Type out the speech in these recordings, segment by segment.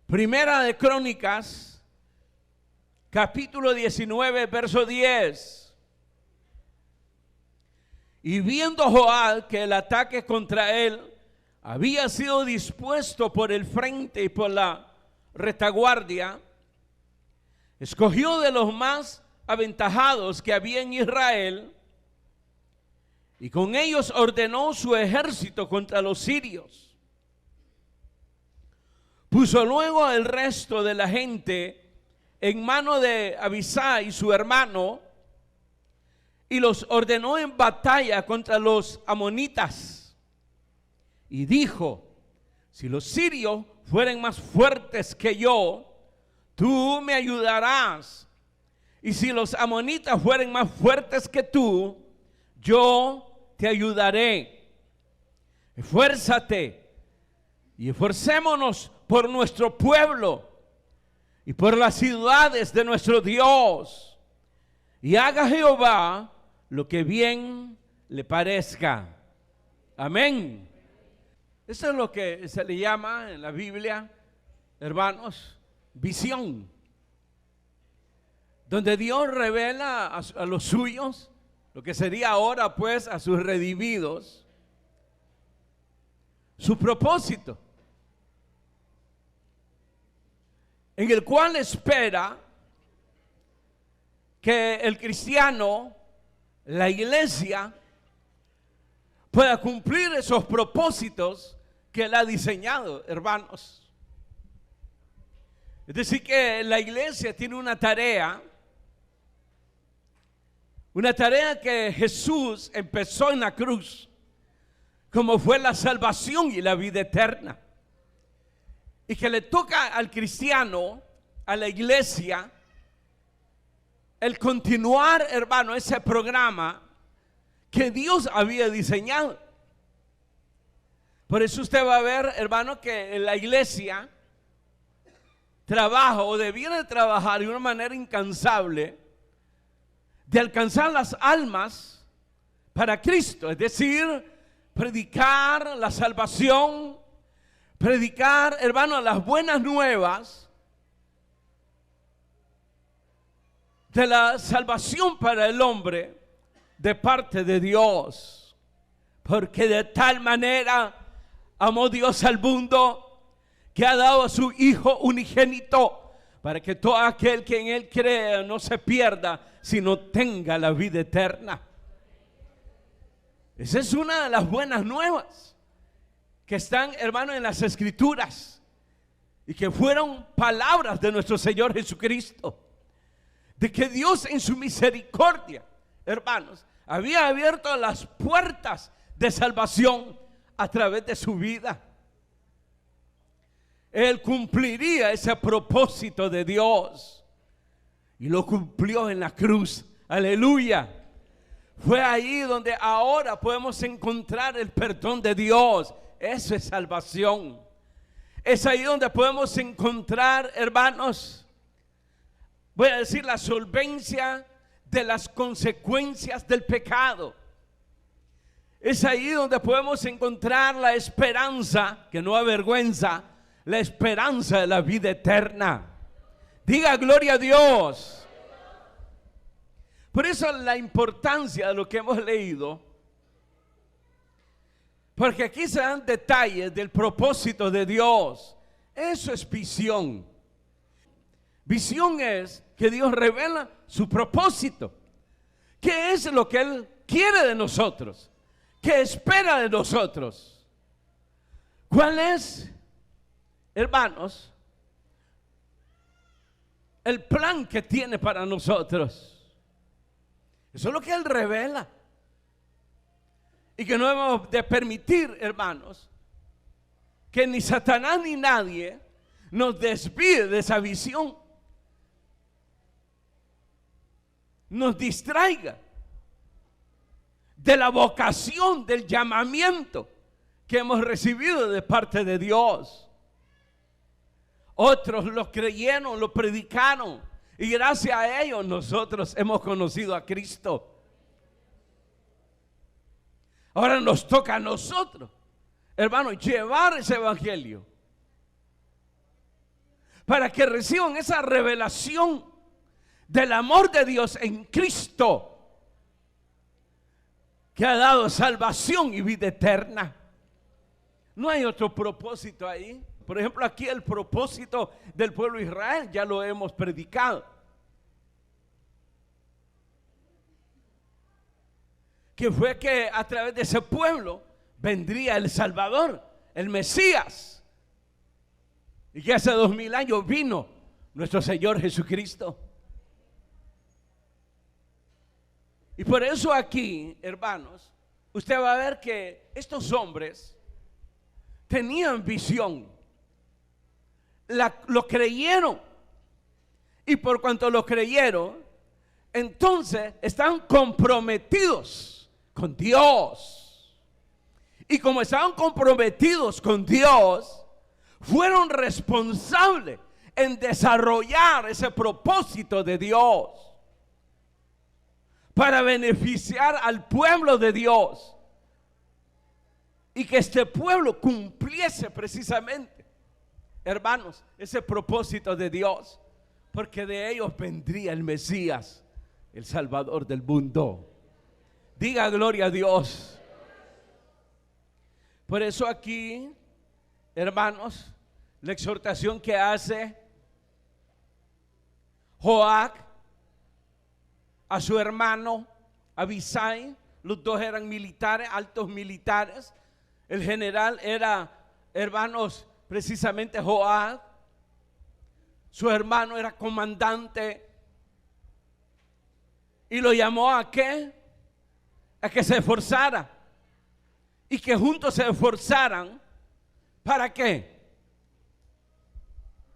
Primera de Crónicas, capítulo 19, verso 10. Y viendo Joab que el ataque contra él había sido dispuesto por el frente y por la retaguardia, escogió de los más aventajados que había en Israel, y con ellos ordenó su ejército contra los sirios. Puso luego el resto de la gente en mano de Abisai, su hermano, y los ordenó en batalla contra los amonitas. Y dijo: si los sirios fueren más fuertes que yo, tú me ayudarás. Y si los amonitas fueren más fuertes que tú, yo te ayudaré. Esfuérzate y esforcémonos por nuestro pueblo y por las ciudades de nuestro Dios, y haga Jehová lo que bien le parezca. Amén. Eso es lo que se le llama en la Biblia, hermanos, visión, donde Dios revela a los suyos, lo que sería ahora pues a sus redimidos, su propósito, en el cual espera que el cristiano, la iglesia, pueda cumplir esos propósitos que él ha diseñado, hermanos. Es decir, que la iglesia tiene una tarea que Jesús empezó en la cruz, como fue la salvación y la vida eterna, y que le toca al cristiano, a la iglesia, el continuar, hermano, ese programa que Dios había diseñado. Por eso usted va a ver, hermano, que en la iglesia trabaja o debiera trabajar de una manera incansable de alcanzar las almas para Cristo, es decir, predicar la salvación, predicar, hermano, las buenas nuevas de la salvación para el hombre de parte de Dios. Porque de tal manera amó Dios al mundo que ha dado a su Hijo unigénito, para que todo aquel que en Él crea no se pierda, sino tenga la vida eterna. Esa es una de las buenas nuevas que están, hermano, en las Escrituras, y que fueron palabras de nuestro Señor Jesucristo, de que Dios en su misericordia, hermanos, había abierto las puertas de salvación a través de su vida. Él cumpliría ese propósito de Dios, y lo cumplió en la cruz. Aleluya. Fue ahí donde ahora podemos encontrar el perdón de Dios. Eso es salvación. Es ahí donde podemos encontrar, hermanos, voy a decir, la solvencia de las consecuencias del pecado. Es ahí donde podemos encontrar la esperanza que no avergüenza, la esperanza de la vida eterna. Diga gloria a Dios. Por eso la importancia de lo que hemos leído, porque aquí se dan detalles del propósito de Dios. Eso es visión. Visión es que Dios revela su propósito. ¿Qué es lo que Él quiere de nosotros? ¿Qué espera de nosotros? ¿Cuál es, hermanos, el plan que tiene para nosotros? Eso es lo que Él revela. Y que no hemos de permitir, hermanos, que ni Satanás ni nadie nos desvíe de esa visión, nos distraiga de la vocación, del llamamiento que hemos recibido de parte de Dios. Otros lo creyeron, lo predicaron, y gracias a ellos nosotros hemos conocido a Cristo. Ahora nos toca a nosotros, hermano, llevar ese evangelio para que reciban esa revelación del amor de Dios en Cristo, que ha dado salvación y vida eterna. No hay otro propósito ahí. Por ejemplo, aquí el propósito del pueblo de Israel ya lo hemos predicado, que fue que a través de ese pueblo vendría el Salvador, el Mesías, y que hace 2000 años vino nuestro Señor Jesucristo. Y por eso aquí, hermanos, usted va a ver que estos hombres tenían visión, lo creyeron, y por cuanto lo creyeron, entonces están comprometidos con Dios. Y como estaban comprometidos con Dios, fueron responsables en desarrollar ese propósito de Dios para beneficiar al pueblo de Dios, y que este pueblo cumpliese precisamente, hermanos, ese propósito de Dios, porque de ellos vendría el Mesías, el Salvador del mundo. Diga gloria a Dios. Por eso aquí, hermanos, la exhortación que hace Joac a su hermano Abisai, los dos eran militares, altos militares. El general era, hermanos, precisamente Joab. Su hermano era comandante. Y lo llamó ¿a qué? A que se esforzara. Y que juntos se esforzaran. ¿Para qué?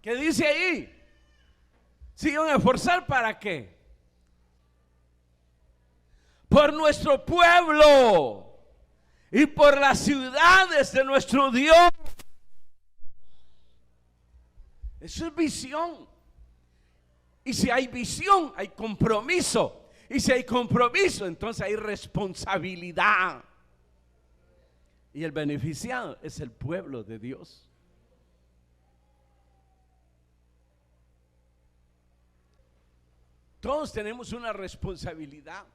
¿Qué dice ahí? ¿Se iban a esforzar para qué? Por nuestro pueblo y por las ciudades de nuestro Dios. Eso es visión. Y si hay visión, hay compromiso. Y si hay compromiso, entonces hay responsabilidad. Y el beneficiado es el pueblo de Dios. Todos tenemos una responsabilidad,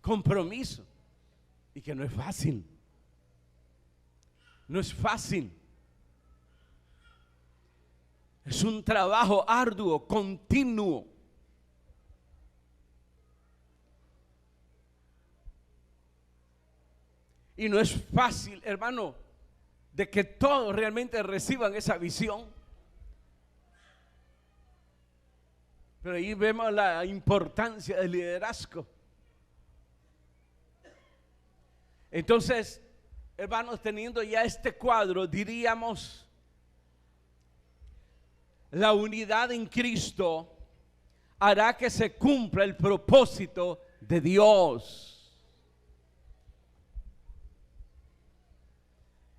compromiso, y que no es fácil. No es fácil. Es un trabajo arduo, continuo. Y no es fácil, hermano, de que todos realmente reciban esa visión. Pero ahí vemos la importancia del liderazgo. Entonces, hermanos, teniendo ya este cuadro, diríamos, la unidad en Cristo hará que se cumpla el propósito de Dios.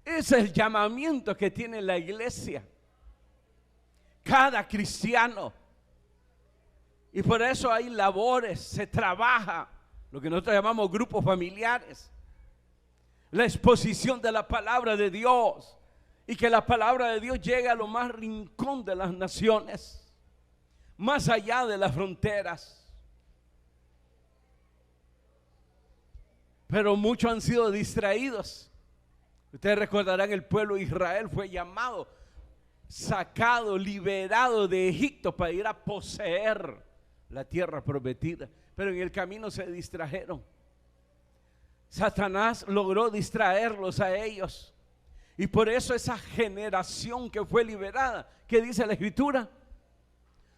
Ese es el llamamiento que tiene la iglesia, cada cristiano. Y por eso hay labores, se trabaja, lo que nosotros llamamos grupos familiares, la exposición de la palabra de Dios, y que la palabra de Dios llegue a lo más rincón de las naciones, más allá de las fronteras. Pero muchos han sido distraídos. Ustedes recordarán, el pueblo de Israel fue llamado, sacado, liberado de Egipto para ir a poseer la tierra prometida, pero en el camino se distrajeron. Satanás logró distraerlos a ellos, y por eso esa generación que fue liberada, ¿qué dice la Escritura?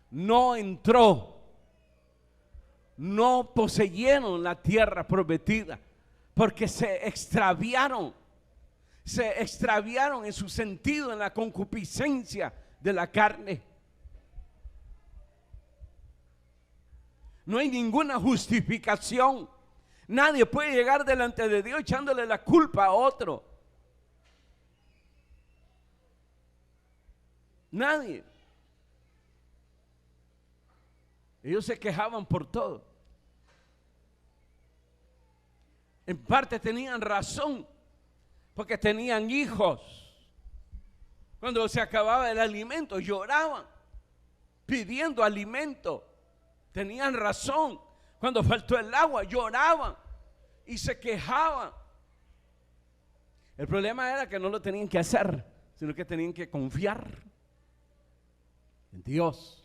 No entró, no poseyeron la tierra prometida, porque se extraviaron en su sentido, en la concupiscencia de la carne. No hay ninguna justificación. Nadie puede llegar delante de Dios echándole la culpa a otro. Nadie. Ellos se quejaban por todo. En parte tenían razón, porque tenían hijos. Cuando se acababa el alimento, lloraban, pidiendo alimento. Tenían razón. Cuando faltó el agua, lloraban y se quejaban. El problema era que no lo tenían que hacer, sino que tenían que confiar en Dios.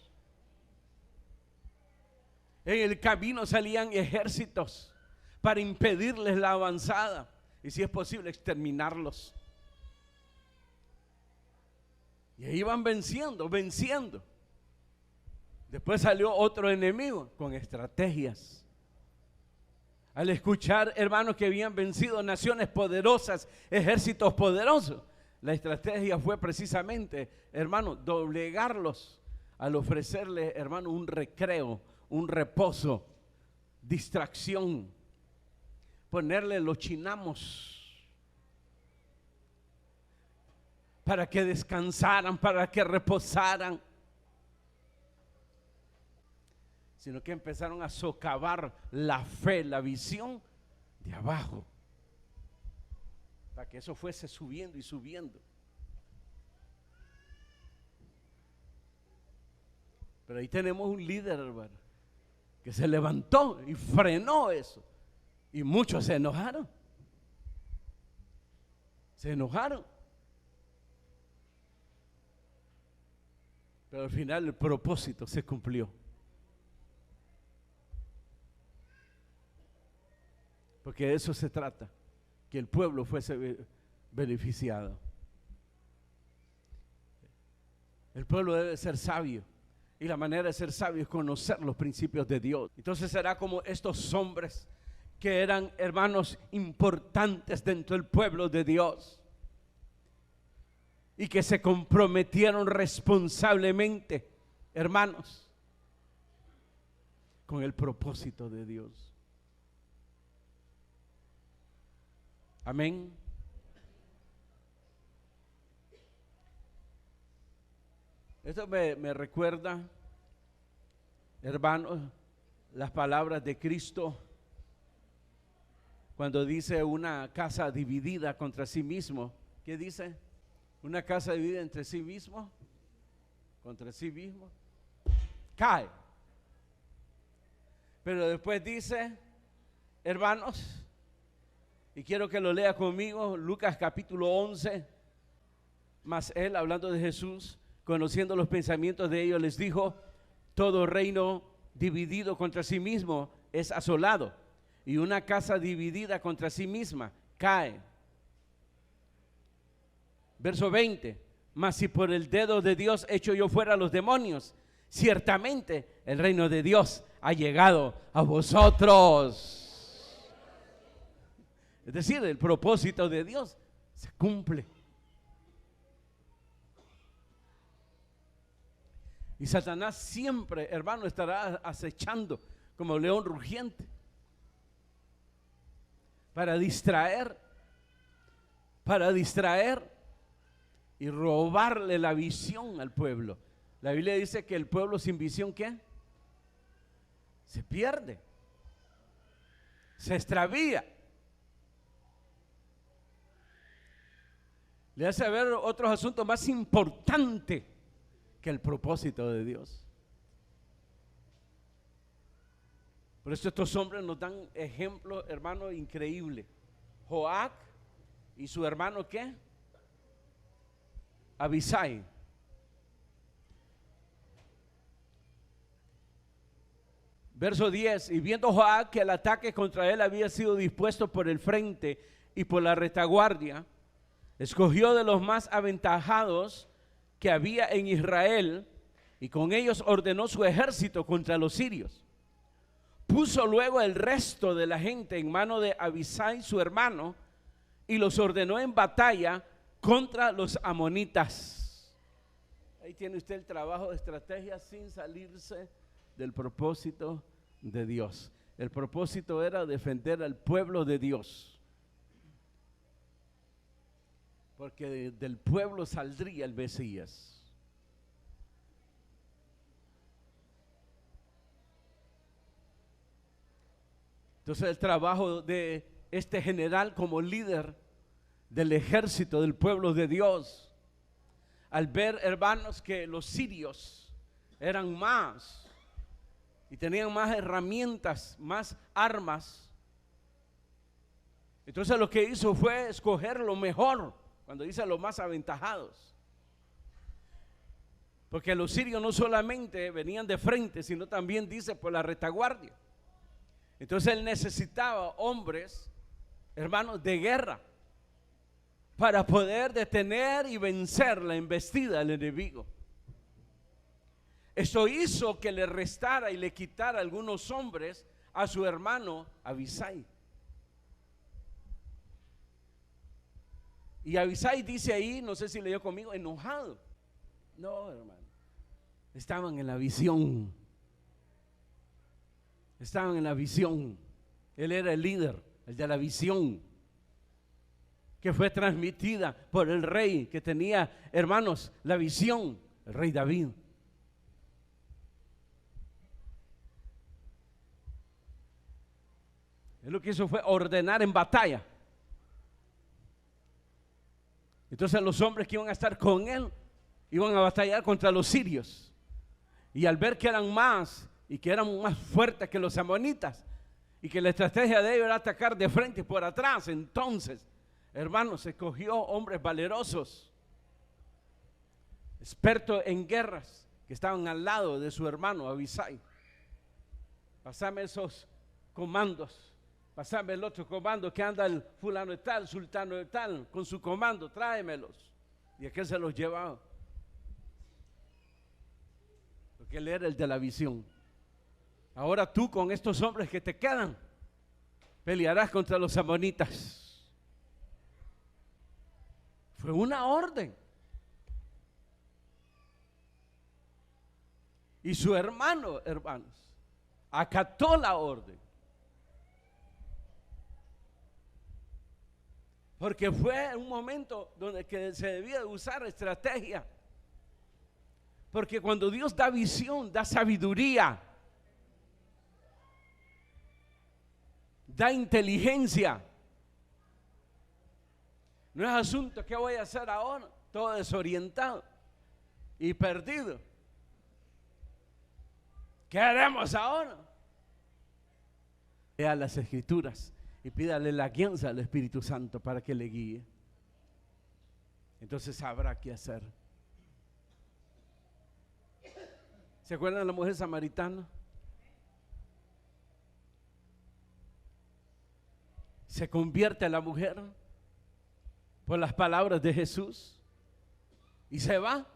En el camino salían ejércitos para impedirles la avanzada y, si es posible, exterminarlos. Y ahí iban venciendo. Después salió otro enemigo con estrategias. Al escuchar, hermanos, que habían vencido naciones poderosas, ejércitos poderosos, la estrategia fue precisamente, hermanos, doblegarlos al ofrecerles, hermanos, un recreo, un reposo, distracción, ponerle los chinamos para que descansaran, para que reposaran, sino que empezaron a socavar la fe, la visión de abajo, para que eso fuese subiendo y subiendo. Pero ahí tenemos un líder, hermano, que se levantó y frenó eso. Y muchos se enojaron. Pero al final el propósito se cumplió. Porque de eso se trata, que el pueblo fuese beneficiado. El pueblo debe ser sabio. Y la manera de ser sabio es conocer los principios de Dios. Entonces será como estos hombres que eran, hermanos, importantes dentro del pueblo de Dios y que se comprometieron responsablemente, hermanos, con el propósito de Dios. Amén. Esto me recuerda, hermanos, las palabras de Cristo cuando dice una casa dividida contra sí mismo. ¿Qué dice? Una casa dividida entre sí mismo, contra sí mismo, cae. Pero después dice, hermanos, y quiero que lo lea conmigo, Lucas capítulo 11, mas él, hablando de Jesús, conociendo los pensamientos de ellos, les dijo: todo reino dividido contra sí mismo es asolado, y una casa dividida contra sí misma cae. Verso 20, mas si por el dedo de Dios echo yo fuera a los demonios, ciertamente el reino de Dios ha llegado a vosotros. Es decir, el propósito de Dios se cumple. Y Satanás siempre, hermano, estará acechando como león rugiente para distraer y robarle la visión al pueblo. La Biblia dice que el pueblo sin visión, ¿qué? Se pierde, se extravía. Le hace ver otros asuntos más importantes que el propósito de Dios. Por eso estos hombres nos dan ejemplos, hermano, increíbles. Joac y su hermano, ¿qué? Abisai. Verso 10, y viendo Joac que el ataque contra él había sido dispuesto por el frente y por la retaguardia, escogió de los más aventajados que había en Israel, y con ellos ordenó su ejército contra los sirios. Puso luego el resto de la gente en mano de Abisai su hermano, y los ordenó en batalla contra los amonitas. Ahí tiene usted el trabajo de estrategia sin salirse del propósito de Dios. El propósito era defender al pueblo de Dios, porque del pueblo saldría el Mesías. Entonces el trabajo de este general como líder del ejército del pueblo de Dios, al ver, hermanos, que los sirios eran más y tenían más herramientas, más armas, entonces lo que hizo fue escoger lo mejor, cuando dice los más aventajados. Porque los sirios no solamente venían de frente, sino también dice por la retaguardia. Entonces él necesitaba hombres, hermanos, de guerra, para poder detener y vencer la embestida del enemigo. Eso hizo que le restara y le quitara algunos hombres a su hermano Abisai. Y Abisai dice ahí, no sé si leyó conmigo, enojado. No, hermano, estaban en la visión. Estaban en la visión. Él era el líder, el de la visión, que fue transmitida por el rey que tenía, hermanos, la visión, el rey David. Él lo que hizo fue ordenar en batalla. Entonces los hombres que iban a estar con él iban a batallar contra los sirios. Y al ver que eran más y que eran más fuertes que los amonitas y que la estrategia de ellos era atacar de frente y por atrás, entonces, hermanos, escogió hombres valerosos, expertos en guerras, que estaban al lado de su hermano Abisai. Pásame esos comandos. Pasame el otro comando que anda el fulano de tal, sultano de tal, con su comando, tráemelos. Y aquel se los llevaba. Porque él era el de la visión. Ahora tú con estos hombres que te quedan, pelearás contra los amonitas. Fue una orden. Y su hermano, hermanos, acató la orden. Porque fue un momento donde que se debía de usar estrategia. Porque cuando Dios da visión, da sabiduría, da inteligencia. No es asunto ¿qué voy a hacer ahora? Todo desorientado y perdido. ¿Qué haremos ahora? Lea las Escrituras y pídale la guianza al Espíritu Santo para que le guíe. Entonces sabrá qué hacer. ¿Se acuerdan de la mujer samaritana? Se convierte la mujer por las palabras de Jesús y se va.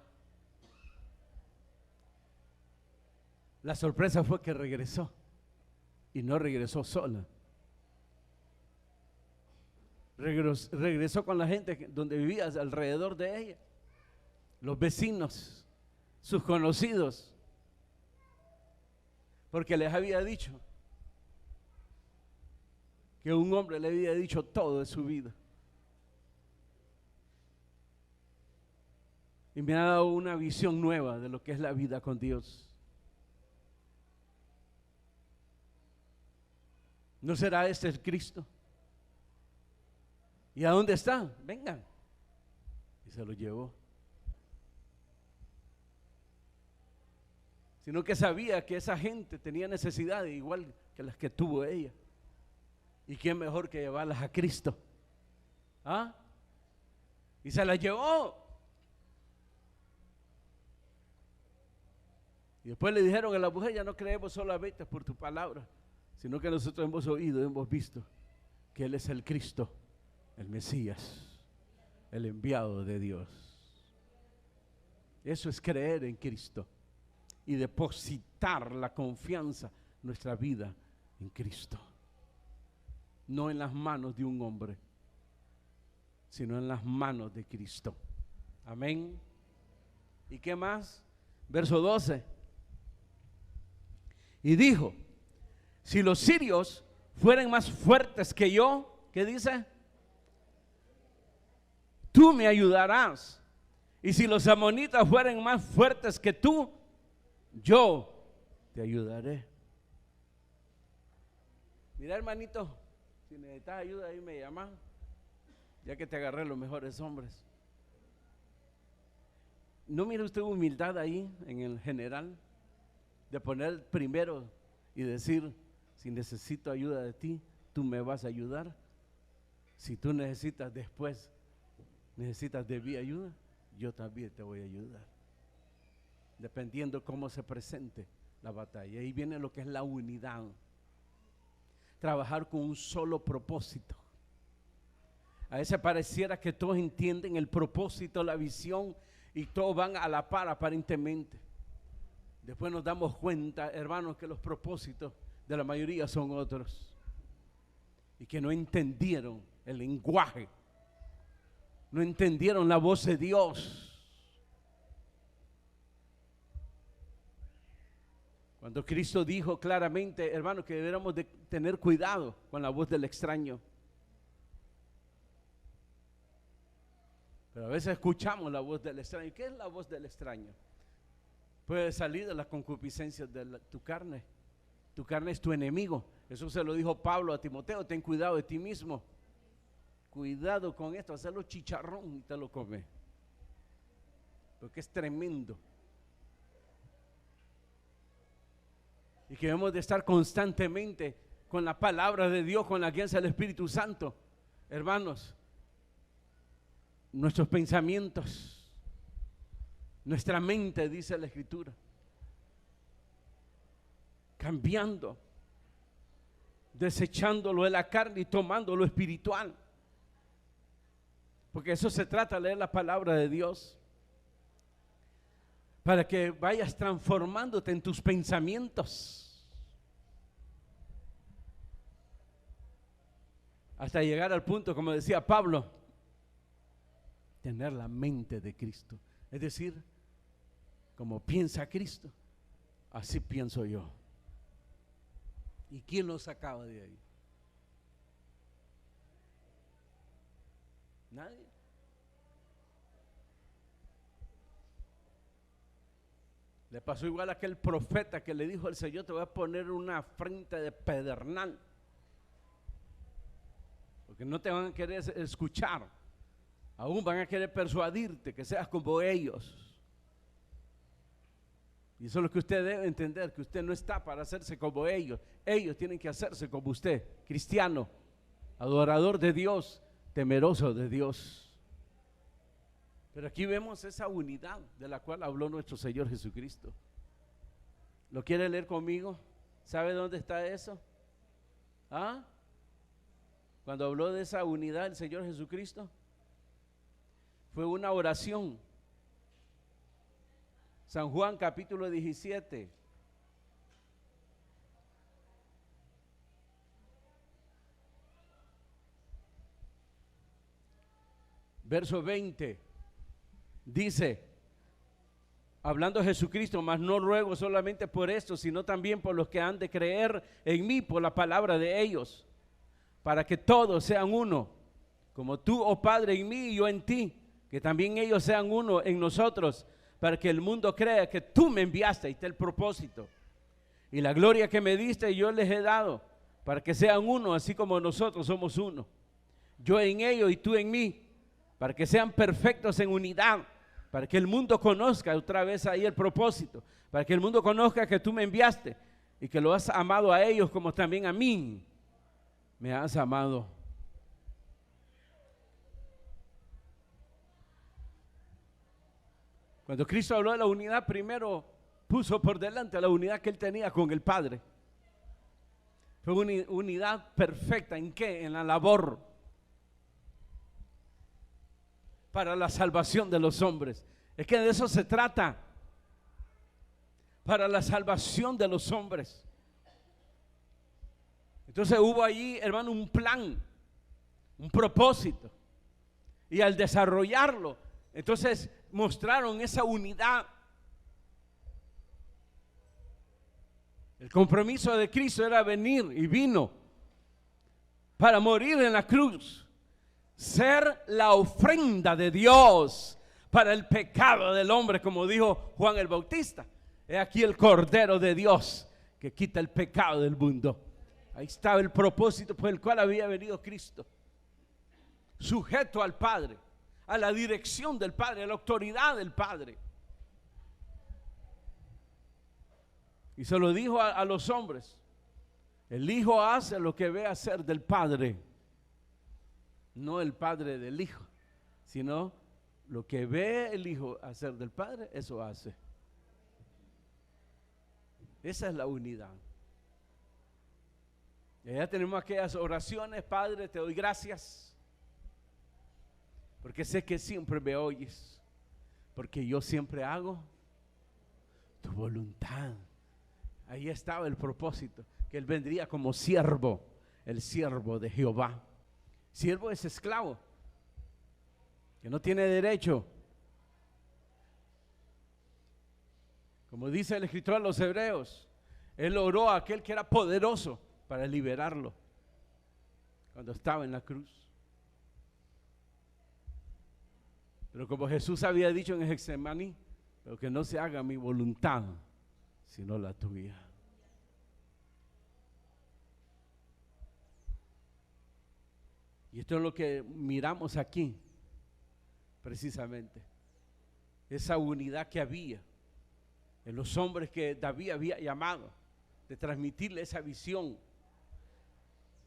La sorpresa fue que regresó y no regresó sola. Regresó con la gente donde vivía alrededor de ella, los vecinos, sus conocidos, porque les había dicho que un hombre le había dicho todo de su vida y me ha dado una visión nueva de lo que es la vida con Dios. ¿No será este el Cristo? ¿Y a dónde está? Vengan. Y se lo llevó. Sino que sabía que esa gente tenía necesidades igual que las que tuvo ella. ¿Y quién mejor que llevarlas a Cristo? ¿Ah? Y se las llevó. Y después le dijeron a la mujer: ya no creemos solamente por tu palabra, sino que nosotros hemos oído, hemos visto que Él es el Cristo, el Mesías, el enviado de Dios. Eso es creer en Cristo y depositar la confianza, nuestra vida en Cristo, no en las manos de un hombre, sino en las manos de Cristo. Amén. ¿Y qué más? Verso 12. Y dijo: si los sirios fueren más fuertes que yo, ¿qué dice? Tú me ayudarás. Y si los amonitas fueren más fuertes que tú, yo te ayudaré. Mira, hermanito, si necesitas ayuda ahí me llaman, ya que te agarré los mejores hombres. ¿No mira usted humildad ahí en el general? De poner primero y decir, si necesito ayuda de ti, tú me vas a ayudar. Si tú necesitas después, necesitas de mi ayuda, yo también te voy a ayudar. Dependiendo cómo se presente la batalla. Ahí viene lo que es la unidad. Trabajar con un solo propósito. A veces pareciera que todos entienden el propósito, la visión, y todos van a la par aparentemente. Después nos damos cuenta, hermanos, que los propósitos de la mayoría son otros. Y que no entendieron el lenguaje. No entendieron la voz de Dios. Cuando Cristo dijo claramente, hermanos, que deberíamos de tener cuidado con la voz del extraño. Pero a veces escuchamos la voz del extraño. ¿Qué es la voz del extraño? Puede salir de las concupiscencias de tu carne. Tu carne es tu enemigo. Eso se lo dijo Pablo a Timoteo. Ten cuidado de ti mismo. Cuidado con esto, hacerlo chicharrón y te lo comes. Porque es tremendo. Y que debemos de estar constantemente con la palabra de Dios, con la guianza del Espíritu Santo. Hermanos, nuestros pensamientos, nuestra mente, dice la Escritura, cambiando, desechando lo de la carne y tomando lo espiritual. Porque eso se trata, leer la palabra de Dios, para que vayas transformándote en tus pensamientos, hasta llegar al punto, como decía Pablo, tener la mente de Cristo. Es decir, como piensa Cristo, así pienso yo. ¿Y quién lo sacaba de ahí? Nadie. Le pasó igual a aquel profeta que le dijo al Señor: te voy a poner una frente de pedernal, porque no te van a querer escuchar, aún van a querer persuadirte que seas como ellos. Y eso es lo que usted debe entender, que usted no está para hacerse como ellos. Ellos tienen que hacerse como usted, cristiano, adorador de Dios, temeroso de Dios. Pero aquí vemos esa unidad de la cual habló nuestro Señor Jesucristo. ¿Lo quiere leer conmigo? ¿Sabe dónde está eso? ¿Ah? Cuando habló de esa unidad el Señor Jesucristo, fue una oración. San Juan capítulo 17. Verso 20. Dice, hablando de Jesucristo: mas no ruego solamente por esto, sino también por los que han de creer en mí por la palabra de ellos, para que todos sean uno, como tú, oh Padre, en mí y yo en ti, que también ellos sean uno en nosotros, para que el mundo crea que tú me enviaste. Ahí está el propósito. Y la gloria que me diste yo les he dado, para que sean uno, así como nosotros somos uno. Yo en ellos y tú en mí, para que sean perfectos en unidad, para que el mundo conozca, otra vez ahí el propósito, para que el mundo conozca que tú me enviaste y que lo has amado a ellos como también a mí me has amado. Cuando Cristo habló de la unidad, primero puso por delante la unidad que él tenía con el Padre. Fue una unidad perfecta. ¿En qué? En la labor para la salvación de los hombres. Es que de eso se trata. Para la salvación de los hombres. Entonces hubo allí, hermano, un plan, un propósito. Y al desarrollarlo, entonces mostraron esa unidad. El compromiso de Cristo era venir, y vino para morir en la cruz, ser la ofrenda de Dios para el pecado del hombre, como dijo Juan el Bautista. He aquí el Cordero de Dios que quita el pecado del mundo. Ahí estaba el propósito por el cual había venido Cristo, sujeto al Padre, a la dirección del Padre, a la autoridad del Padre. Y se lo dijo a los hombres. El hijo hace lo que ve hacer del padre. No el padre del hijo, sino lo que ve el hijo hacer del padre, eso hace. Esa es la unidad. Y ya tenemos aquellas oraciones: Padre, te doy gracias, porque sé que siempre me oyes, porque yo siempre hago tu voluntad. Ahí estaba el propósito, que él vendría como siervo, el siervo de Jehová. Siervo es esclavo, que no tiene derecho. Como dice el escritor a los hebreos, él oró a aquel que era poderoso para liberarlo cuando estaba en la cruz. Pero como Jesús había dicho en Getsemaní, pero que no se haga mi voluntad, sino la tuya. Y esto es lo que miramos aquí, precisamente. Esa unidad que había en los hombres que David había llamado, de transmitirle esa visión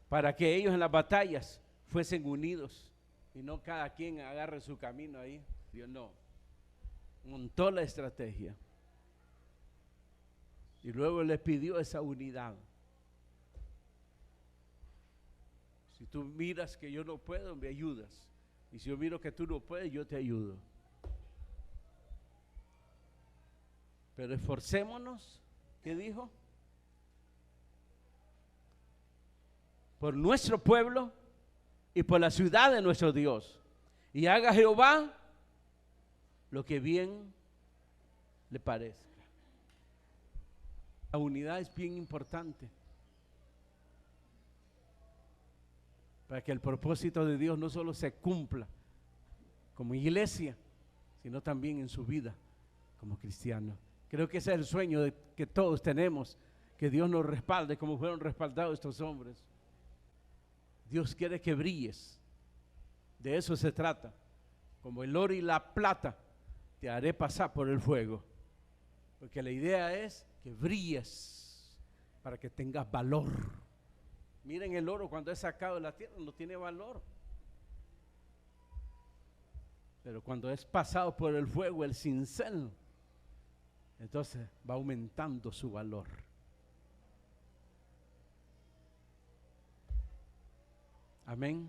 para que ellos en las batallas fuesen unidos y no cada quien agarre su camino ahí. Dios no, montó la estrategia y luego les pidió esa unidad. Si tú miras que yo no puedo, me ayudas, y si yo miro que tú no puedes, yo te ayudo. Pero esforcémonos, ¿qué dijo? Por nuestro pueblo y por la ciudad de nuestro Dios, y haga Jehová lo que bien le parezca. La unidad es bien importante para que el propósito de Dios no solo se cumpla como iglesia, sino también en su vida como cristiano. Creo que ese es el sueño que todos tenemos, que Dios nos respalde como fueron respaldados estos hombres. Dios quiere que brilles, de eso se trata. Como el oro y la plata, te haré pasar por el fuego, porque la idea es que brilles para que tengas valor. Miren, el oro cuando es sacado de la tierra no tiene valor, pero cuando es pasado por el fuego, el cincel, entonces va aumentando su valor. Amén.